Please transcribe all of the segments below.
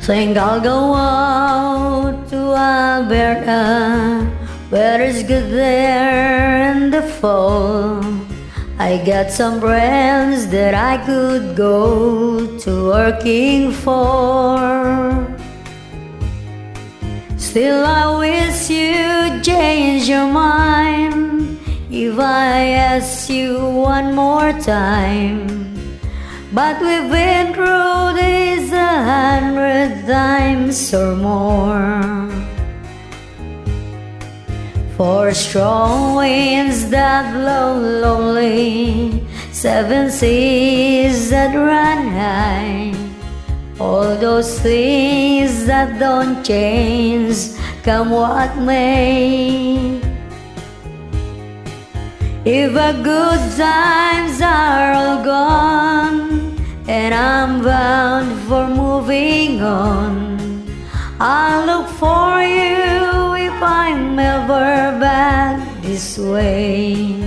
Think I'll go out to Alberta, where it's good there in the fall. I got some friends that I could go to working for. Still I wish you'd change your mind if I ask you one more time. But we've been through this 100 times or more. For strong winds that blow lonely, 7 seas that run high, all those things that don't change, come what may. If the good times are all gone and I'm bound for moving on, I'll look for you if I'm ever back this way.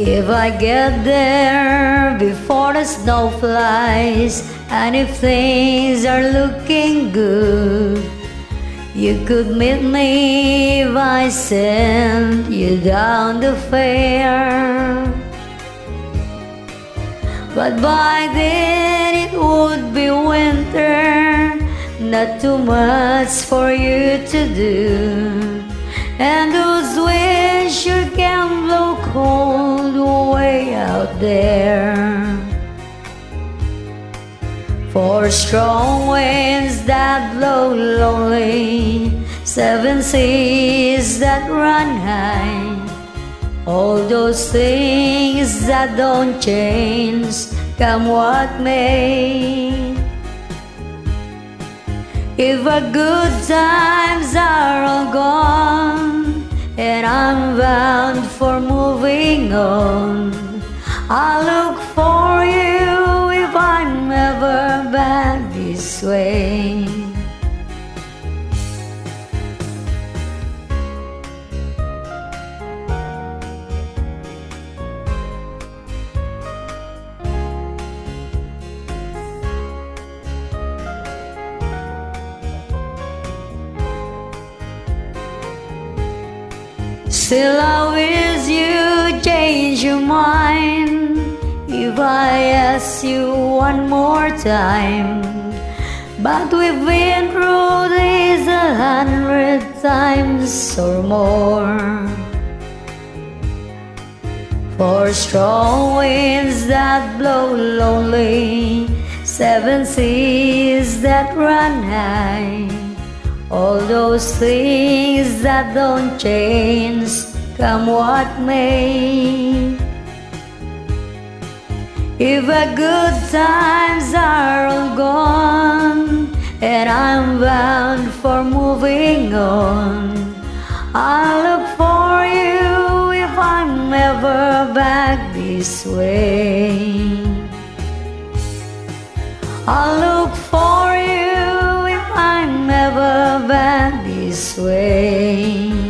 If I get there before the snow flies, and if things are looking good, you could meet me if I send you down the fair. But by then it would be winter, not too much for you to do, and those winds sure can blow cold way out there. For strong winds that blow lonely, 7 seas that run high, all those things that don't change, come what may. If the good times are all gone and I'm bound for moving on, I'll look for you if I'm ever back this way. Still I wish you change your mind if I ask you one more time. But we've been through this 100 times or more. For strong winds that blow lonely, 7 seas that run high, all those things that don't change, come what may. If the good times are all gone and I'm bound for moving on, I'll look for you if I'm ever back this way. I'll look for you if I'm ever back this way.